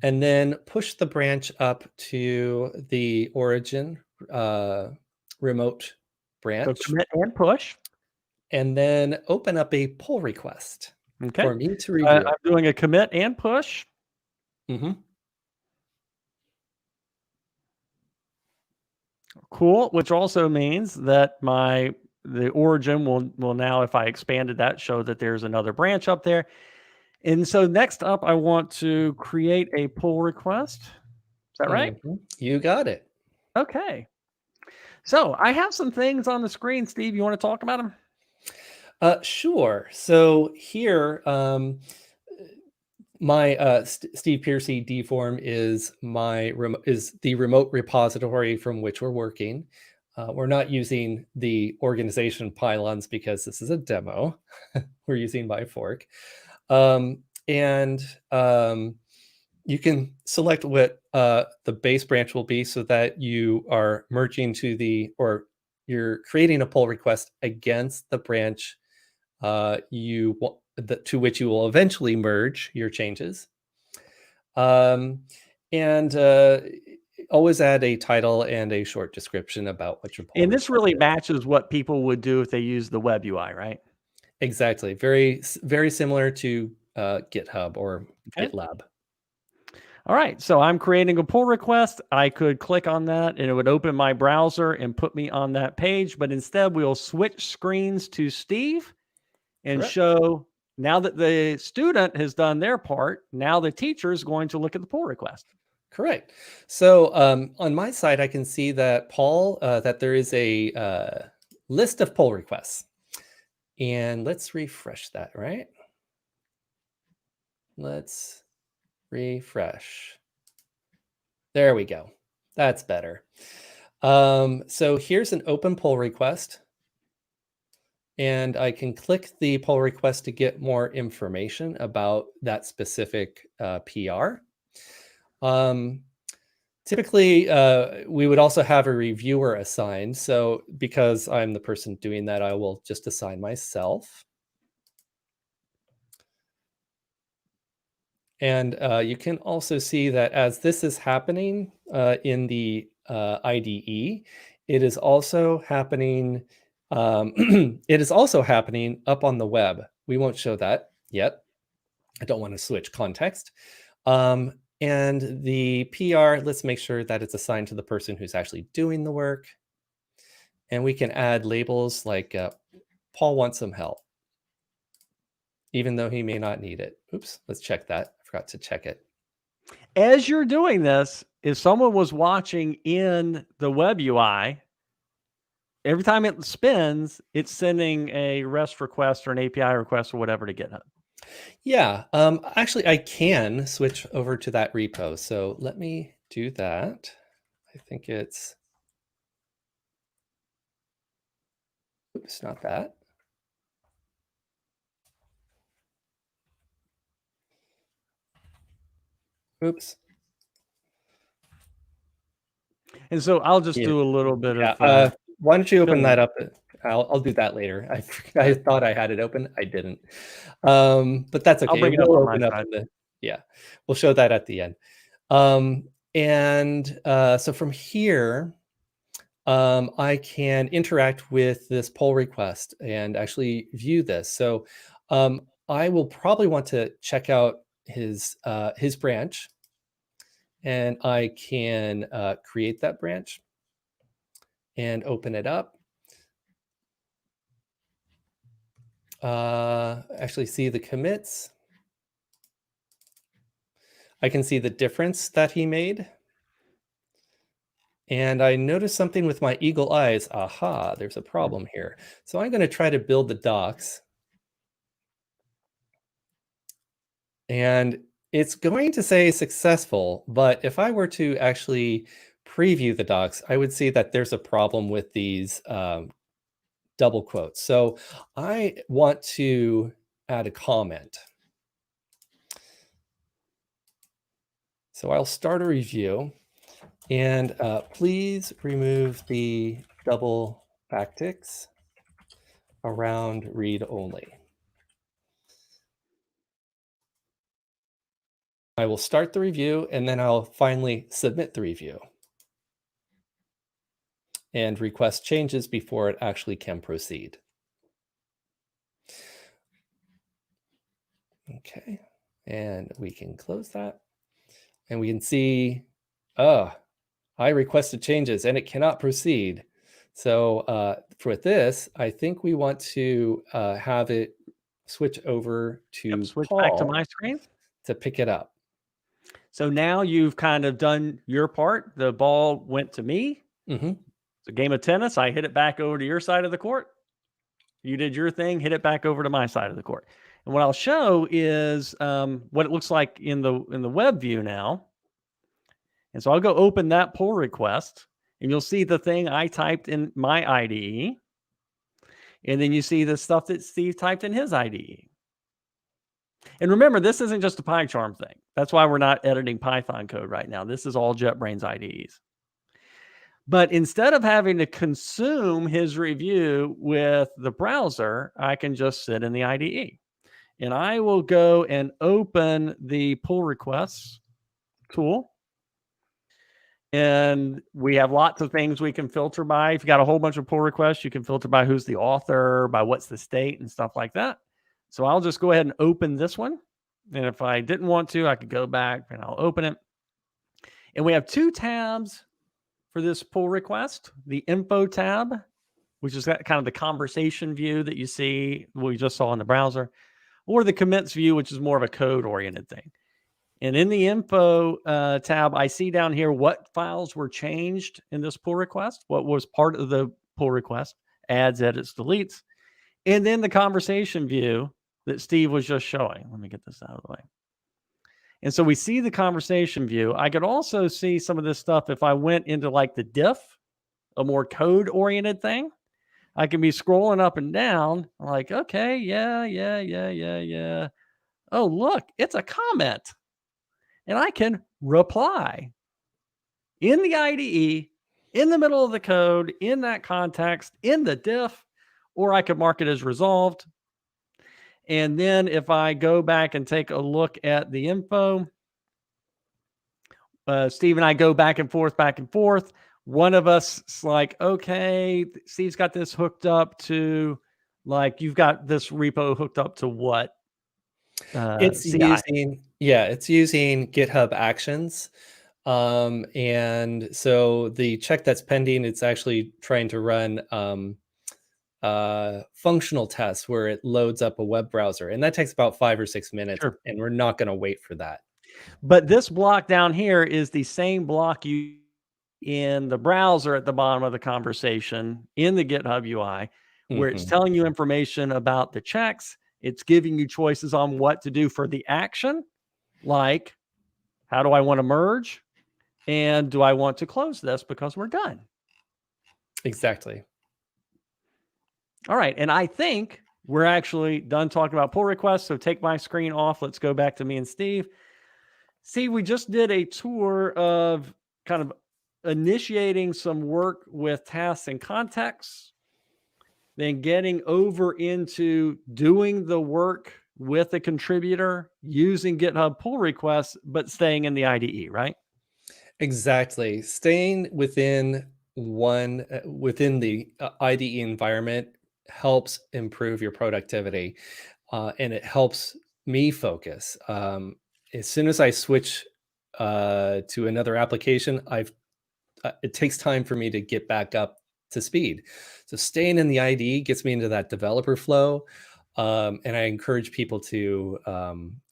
and then push the branch up to the origin remote branch. So commit and push. And then open up a pull request for me to review. I'm doing a commit and push. Cool, which also means that the origin will now, if I expanded that, show that there's another branch up there. And so next up, I want to create a pull request. Is that right? You got it. Okay. So I have some things on the screen. Steve, you want to talk about them? Sure. So here, my Steve Piercy Deform is the remote repository from which we're working. We're not using the organization Pylons because this is a demo. We're using my fork. You can select what the base branch will be so that you are merging or you're creating a pull request against the branch to which you will eventually merge your changes. Always add a title and a short description about what your pull And this really matches what people would do if they use the web UI, right? Exactly. Very, very similar to GitHub or GitLab. All right. So I'm creating a pull request. I could click on that and it would open my browser and put me on that page. But instead, we'll switch screens to Steve and show, now that the student has done their part, now the teacher is going to look at the pull request. Correct. So on my side, I can see that, Paul, that there is a list of pull requests. And let's refresh that, right? Let's refresh. There we go. That's better. So here's an open pull request. And I can click the pull request to get more information about that specific PR. Typically, we would also have a reviewer assigned. So because I'm the person doing that, I will just assign myself. And you can also see that as this is happening in the IDE, it is also happening. It is also happening up on the web. We won't show that yet. I don't want to switch context. And the PR, let's make sure that it's assigned to the person who's actually doing the work. And we can add labels like Paul wants some help, even though he may not need it. Oops, let's check that. I forgot to check it. As you're doing this, if someone was watching in the web UI, every time it spins, it's sending a REST request or an API request or whatever to GitHub. Yeah, actually, I can switch over to that repo. So let me do that. I think it's, oops, not that. Oops. And so I'll just Yeah. do a little bit Yeah. of Why don't you open filling. that up? I'll do that later. I thought I had it open. I didn't. But that's okay. I'll bring it up We'll on my open up side. in the, yeah, we'll show that at the end. So from here, I can interact with this pull request and actually view this. So I will probably want to check out his branch, and I can create that branch and open it up. Actually see the commits. I can see the difference that he made. And I noticed something with my eagle eyes. Aha, there's a problem here. So I'm going to try to build the docs. And it's going to say successful, but if I were to actually preview the docs, I would see that there's a problem with these double quotes. So I want to add a comment. So I'll start a review, and please remove the double backticks around read only. I will start the review, and then I'll finally submit the review and request changes before it actually can proceed. Okay, and we can close that. And we can see, I requested changes and it cannot proceed. So for this, I think we want to have it switch over to Switch Paul back to my screen to pick it up. So now you've kind of done your part. The ball went to me. Mm-hmm. It's a game of tennis. I hit it back over to your side of the court. You did your thing, hit it back over to my side of the court. And what I'll show is what it looks like in the web view now. And so I'll go open that pull request, and you'll see the thing I typed in my IDE. And then you see the stuff that Steve typed in his IDE. And remember, this isn't just a PyCharm thing. That's why we're not editing Python code right now. This is all JetBrains IDEs. But instead of having to consume his review with the browser, I can just sit in the IDE. And I will go and open the pull requests tool. And we have lots of things we can filter by. If you got a whole bunch of pull requests, you can filter by who's the author, by what's the state and stuff like that. So I'll just go ahead and open this one. And if I didn't want to, I could go back and I'll open it. And we have two tabs for this pull request. The info tab, which is kind of the conversation view that you see, we just saw in the browser, or the commits view, which is more of a code-oriented thing. And in the info tab, I see down here what files were changed in this pull request, what was part of the pull request, adds, edits, deletes, and then the conversation view that Steve was just showing. Let me get this out of the way. And so we see the conversation view. I could also see some of this stuff if I went into like the diff, a more code-oriented thing. I can be scrolling up and down, like, okay, yeah. Oh, look, it's a comment. And I can reply in the IDE, in the middle of the code, in that context, in the diff, or I could mark it as resolved. And then if I go back and take a look at the info, Steve and I go back and forth. One of us is like, okay, Steve's got this hooked up to, like, you've got this repo hooked up to what? It's CI. it's using GitHub Actions. And so the check that's pending, it's actually trying to run functional tests where it loads up a web browser. And that takes about 5 or 6 minutes. Sure. And we're not going to wait for that. But this block down here is the same block you in the browser at the bottom of the conversation in the GitHub UI, where it's Mhm. telling you information about the checks. It's giving you choices on what to do for the action, like how do I want to merge? And do I want to close this because we're done? Exactly. All right. And I think we're actually done talking about pull requests. So take my screen off. Let's go back to me and Steve. See, we just did a tour of kind of initiating some work with tasks and contexts, then getting over into doing the work with a contributor using GitHub pull requests, but staying in the IDE, right? Exactly. Staying within within the IDE environment helps improve your productivity, and it helps me focus. As soon as I switch to another application, it takes time for me to get back up to speed. So staying in the IDE gets me into that developer flow, and I encourage people to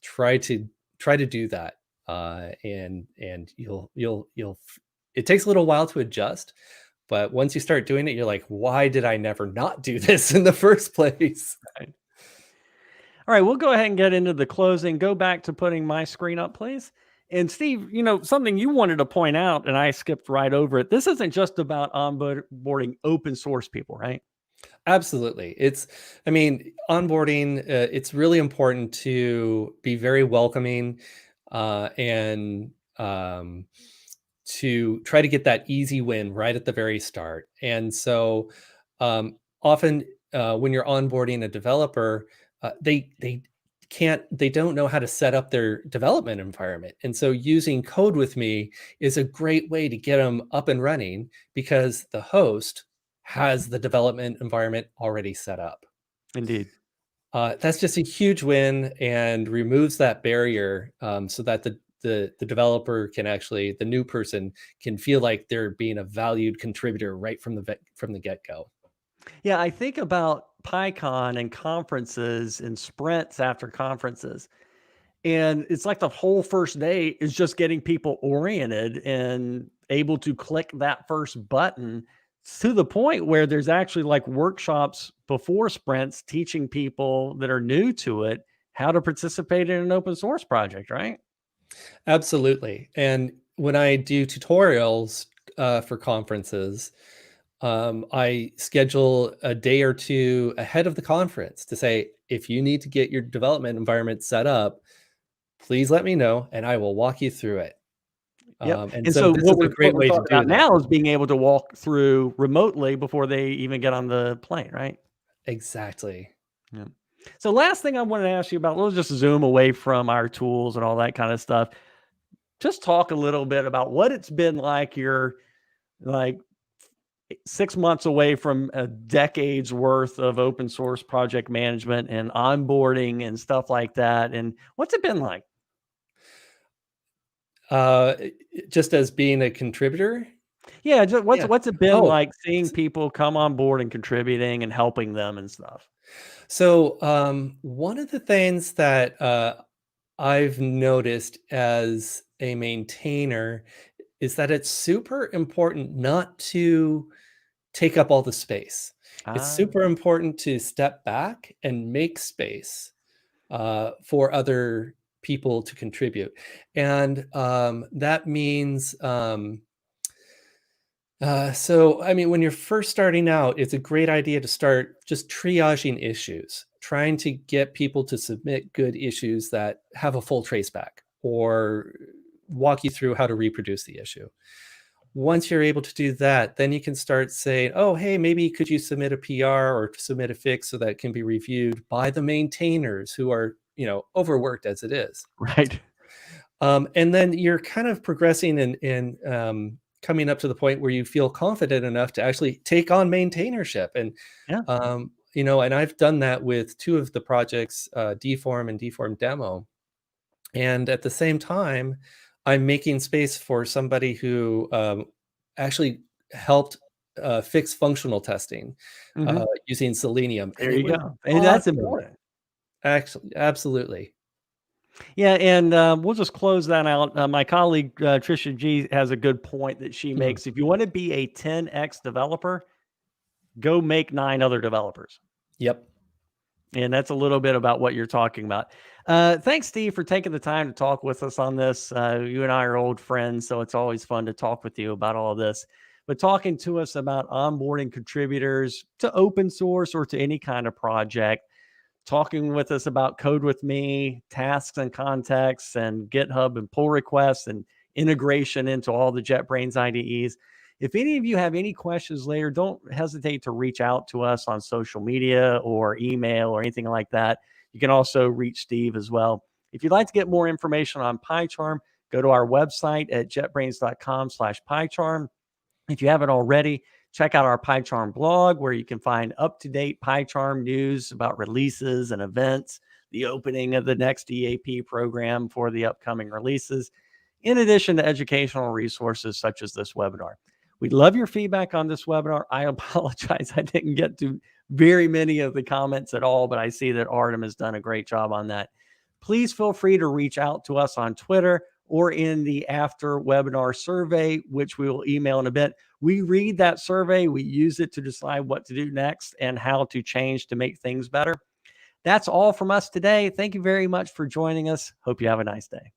try to do that. And you'll. It takes a little while to adjust, but once you start doing it, you're like, why did I never not do this in the first place? Right. All right, we'll go ahead and get into the closing. Go back to putting my screen up, please. And Steve, something you wanted to point out, and I skipped right over it. This isn't just about onboarding open source people, right? Absolutely. I mean, onboarding, it's really important to be very welcoming, and to try to get that easy win right at the very start. And so often when you're onboarding a developer, they don't know how to set up their development environment. And so using CodeWithMe is a great way to get them up and running because the host has the development environment already set up. Indeed. That's just a huge win and removes that barrier, so that the developer can actually, the new person can feel like they're being a valued contributor right from the get-go. Yeah, I think about PyCon and conferences and sprints after conferences. And it's like the whole first day is just getting people oriented and able to click that first button, to the point where there's actually like workshops before sprints teaching people that are new to it how to participate in an open source project, right? Absolutely. And when I do tutorials for conferences, I schedule a day or two ahead of the conference to say, if you need to get your development environment set up, please let me know and I will walk you through it. Yep. And And so so this is a what great we're way to talking do about that. now is being able to walk through remotely before they even get on the plane, right? Exactly. Yeah. So last thing I wanted to ask you about, let's just zoom away from our tools and all that kind of stuff. Just talk a little bit about what it's been like. You're like 6 months away from a decade's worth of open source project management and onboarding and stuff like that. And what's it been like? Uh, just as being a contributor. Yeah, just Yeah. what's it been Oh, like seeing people come on board and contributing and helping them and stuff? so one of the things that I've noticed as a maintainer is that it's super important not to take up all the space. It's Ah, super important to step back and make space for other people to contribute. And that means, so, I mean, when you're first starting out, it's a great idea to start just triaging issues, trying to get people to submit good issues that have a full traceback or walk you through how to reproduce the issue. Once you're able to do that, then you can start saying, oh, hey, maybe could you submit a PR or submit a fix so that it can be reviewed by the maintainers who are, overworked as it is. right. And then you're kind of progressing and coming up to the point where you feel confident enough to actually take on maintainership. And, Yeah. and I've done that with two of the projects, Deform and DeformDemo. And at the same time, I'm making space for somebody who actually helped fix functional testing Mhm. using Selenium. And There it you was go. And that's awesome. important. Actually, absolutely. Yeah, and we'll just close that out. My colleague Trisha G has a good point that she makes. If you want to be a 10x developer, go make 9 other developers. Yep. And that's a little bit about what you're talking about. Thanks, Steve, for taking the time to talk with us on this. You and I are old friends, so it's always fun to talk with you about all of this. But talking to us about onboarding contributors to open source or to any kind of project, talking with us about CodeWithMe, tasks and contexts, and GitHub and pull requests and integration into all the JetBrains IDEs. If any of you have any questions later, don't hesitate to reach out to us on social media or email or anything like that. You can also reach Steve as well. If you'd like to get more information on PyCharm, go to our website at jetbrains.com/PyCharm. If you haven't already, check out our PyCharm blog where you can find up-to-date PyCharm news about releases and events, the opening of the next EAP program for the upcoming releases, in addition to educational resources such as this webinar. We'd love your feedback on this webinar. I apologize I didn't get to very many of the comments at all, but I see that Artem has done a great job on that. Please feel free to reach out to us on Twitter or in the after webinar survey, which we will email in a bit. We read that survey, we use it to decide what to do next and how to change to make things better. That's all from us today. Thank you very much for joining us. Hope you have a nice day.